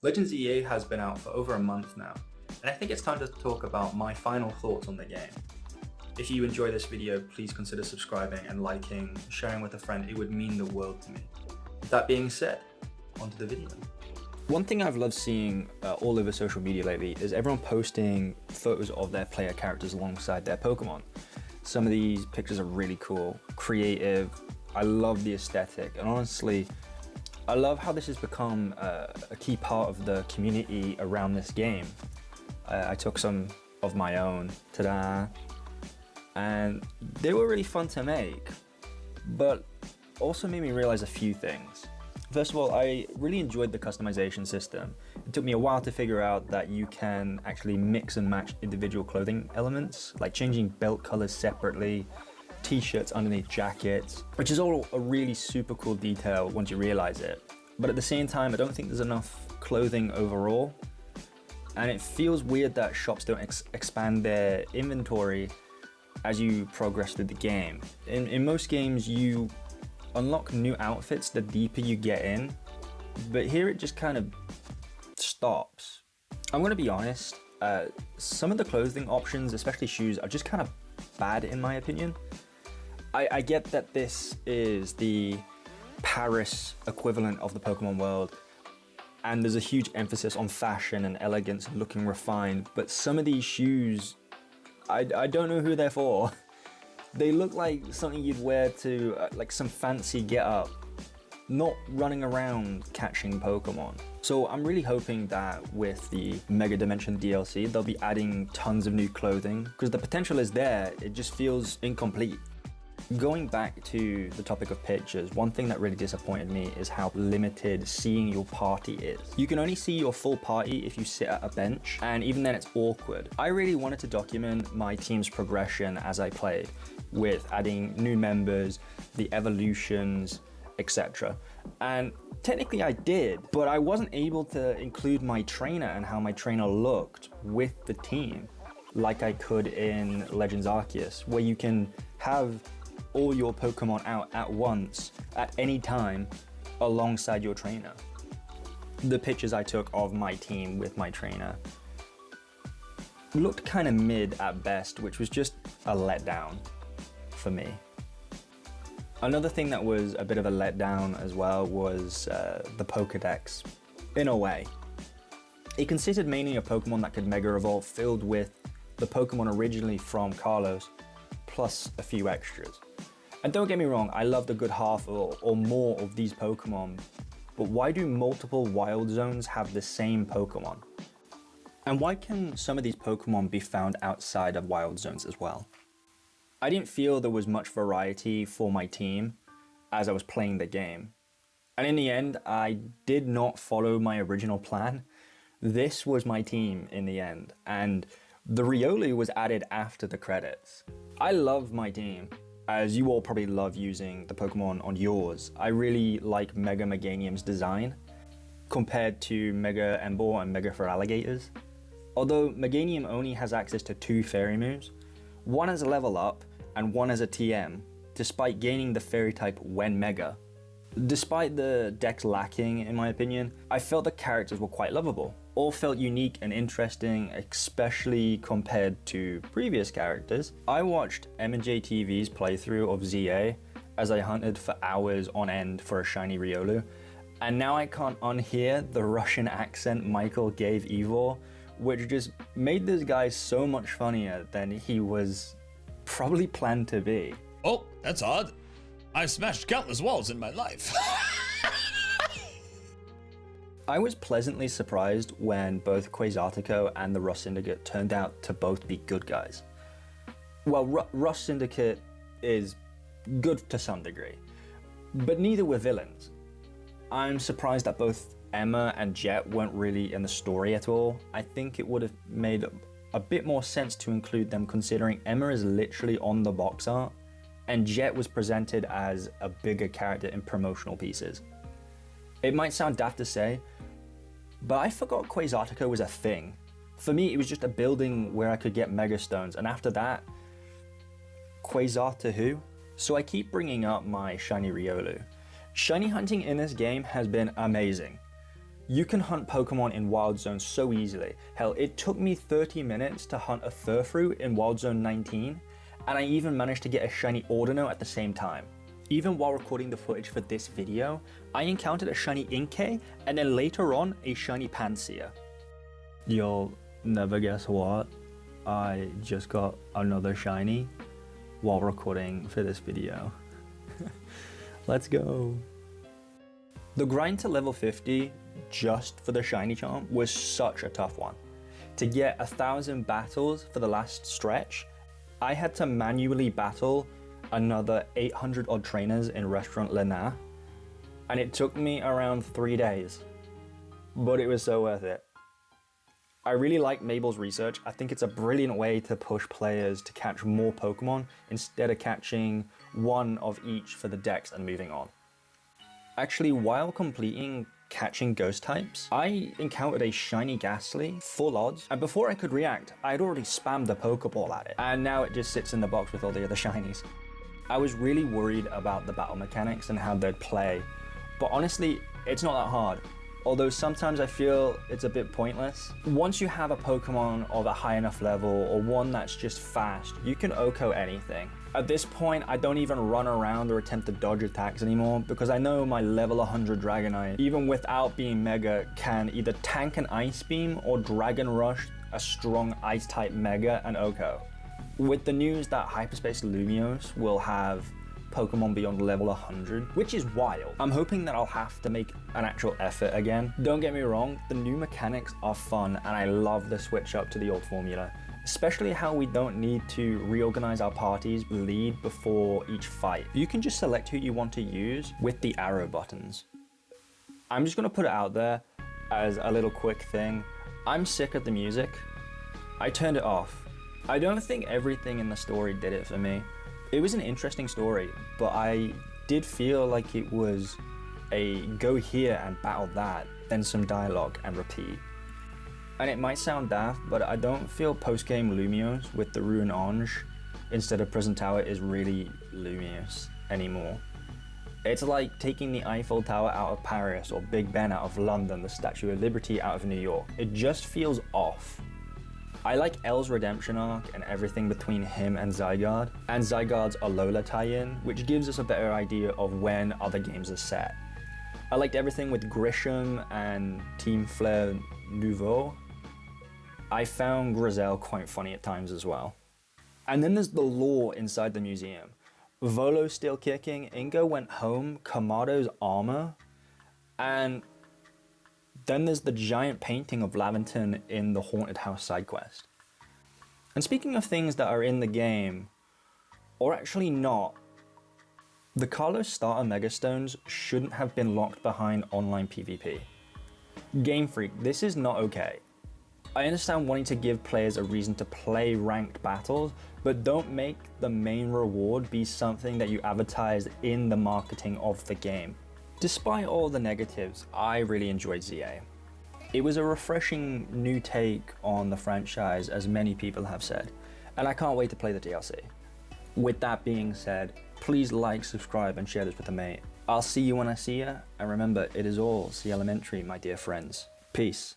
Legends EA has been out for over a month now, and I think it's time to talk about my final thoughts on the game. If you enjoy this video, please consider subscribing and liking, sharing with a friend. It would mean the world to me. With that being said, onto the video. One thing I've loved seeing all over social media lately is everyone posting photos of their player characters alongside their Pokemon. Some of these pictures are really cool, creative. I love the aesthetic, and honestly, I love how this has become a key part of the community around this game. I took some of my own, ta-da, and they were really fun to make, but also made me realize a few things. First of all, I really enjoyed the customization system. It took me a while to figure out that you can actually mix and match individual clothing elements, like changing belt colors separately, t-shirts underneath jackets, which is all a really super cool detail once you realize it. But at the same time, I don't think there's enough clothing overall. And it feels weird that shops don't expand their inventory as you progress through the game. In most games, you unlock new outfits the deeper you get in, but here it just kind of stops. I'm gonna be honest, some of the clothing options, especially shoes, are just kind of bad in my opinion. I get that this is the Paris equivalent of the Pokemon world, and there's a huge emphasis on fashion and elegance and looking refined, but some of these shoes, I don't know who they're for. They look like something you'd wear to like some fancy get-up, not running around catching Pokemon. So I'm really hoping that with the Mega Dimension DLC, they'll be adding tons of new clothing, because the potential is there, it just feels incomplete. Going back to the topic of pictures, one thing that really disappointed me is how limited seeing your party is. You can only see your full party if you sit at a bench, and even then it's awkward. I really wanted to document my team's progression as I played, with adding new members, the evolutions, etc. And technically I did, but I wasn't able to include my trainer and how my trainer looked with the team like I could in Legends Arceus, where you can have all your Pokemon out at once, at any time, alongside your trainer. The pictures I took of my team with my trainer looked kind of mid at best, which was just a letdown for me. Another thing that was a bit of a letdown as well was the Pokedex, in a way. It consisted mainly of Pokemon that could Mega Evolve, filled with the Pokemon originally from Kalos, plus a few extras. And don't get me wrong, I loved a good half or more of these Pokemon, but why do multiple wild zones have the same Pokemon? And why can some of these Pokemon be found outside of wild zones as well? I didn't feel there was much variety for my team as I was playing the game. And in the end, I did not follow my original plan. This was my team in the end, and the Riolu was added after the credits. I love my team, as you all probably love using the Pokemon on yours. I really like Mega Meganium's design compared to Mega Emboar and Mega Feraligatrs. Although Meganium only has access to 2 fairy moves, one as a level up and one as a TM, despite gaining the fairy type when Mega. Despite the dex lacking, in my opinion, I felt the characters were quite lovable. All felt unique and interesting, especially compared to previous characters. I watched M&J TV's playthrough of ZA as I hunted for hours on end for a shiny Riolu, and now I can't unhear the Russian accent Michael gave Ivor, which just made this guy so much funnier than he was probably planned to be. Oh, that's odd. I've smashed countless walls in my life. I was pleasantly surprised when both Quasartico and the Rust Syndicate turned out to both be good guys. Well, Rust Syndicate is good to some degree, but neither were villains. I'm surprised that both Emma and Jet weren't really in the story at all. I think it would have made a bit more sense to include them, considering Emma is literally on the box art, and Jet was presented as a bigger character in promotional pieces. It might sound daft to say, but I forgot Quasartico was a thing. For me, it was just a building where I could get Mega Stones, and after that, Quasar to who? So I keep bringing up my shiny Riolu. Shiny hunting in this game has been amazing. You can hunt Pokemon in Wild Zone so easily. Hell, it took me 30 minutes to hunt a Furfrou in Wild Zone 19, and I even managed to get a shiny Ordino at the same time. Even while recording the footage for this video, I encountered a shiny Inkay, and then later on, a shiny Pansear. You'll never guess what? I just got another shiny while recording for this video. Let's go. The grind to level 50 just for the shiny charm was such a tough one. To get 1,000 battles for the last stretch, I had to manually battle another 800 odd trainers in Restaurant Lena, and it took me around 3 days, but it was so worth it. I really like Mabel's research. I think it's a brilliant way to push players to catch more Pokemon instead of catching one of each for the dex and moving on. Actually, while completing catching ghost types, I encountered a shiny Ghastly, full odds, and before I could react, I'd already spammed the Pokeball at it, and now it just sits in the box with all the other shinies. I was really worried about the battle mechanics and how they'd play, but honestly, it's not that hard. Although sometimes I feel it's a bit pointless. Once you have a Pokemon of a high enough level or one that's just fast, you can OHKO anything. At this point, I don't even run around or attempt to dodge attacks anymore because I know my level 100 Dragonite, even without being Mega, can either tank an Ice Beam or Dragon Rush a strong Ice-type Mega and OHKO. With the news that Hyperspace Lumiose will have Pokemon beyond level 100, which is wild. I'm hoping that I'll have to make an actual effort again. Don't get me wrong, the new mechanics are fun and I love the switch up to the old formula, especially how we don't need to reorganize our parties lead before each fight. You can just select who you want to use with the arrow buttons. I'm just gonna put it out there as a little quick thing. I'm sick of the music. I turned it off. I don't think everything in the story did it for me. It was an interesting story, but I did feel like it was a go here and battle that, then some dialogue and repeat. And it might sound daft, but I don't feel post-game Lumiose with the Ruin Orange instead of Prison Tower is really Lumiose anymore. It's like taking the Eiffel Tower out of Paris or Big Ben out of London, the Statue of Liberty out of New York. It just feels off. I like L's redemption arc and everything between him and Zygarde Zygarde's Alola tie-in, which gives us a better idea of when other games are set. I liked everything with Grisham and Team Flare Nouveau. I found Grizel quite funny at times as well. And then there's the lore inside the museum. Volo's still kicking, Ingo went home, Kamado's armor, and then there's the giant painting of Laventon in the Haunted House side quest. And speaking of things that are in the game, or actually not, the Kalos Starter Megastones shouldn't have been locked behind online PvP. Game Freak, this is not okay. I understand wanting to give players a reason to play ranked battles, but don't make the main reward be something that you advertise in the marketing of the game. Despite all the negatives, I really enjoyed ZA. It was a refreshing new take on the franchise, as many people have said, and I can't wait to play the DLC. With that being said, please like, subscribe, and share this with a mate. I'll see you when I see ya, and remember, it is all C Elementary, my dear friends. Peace.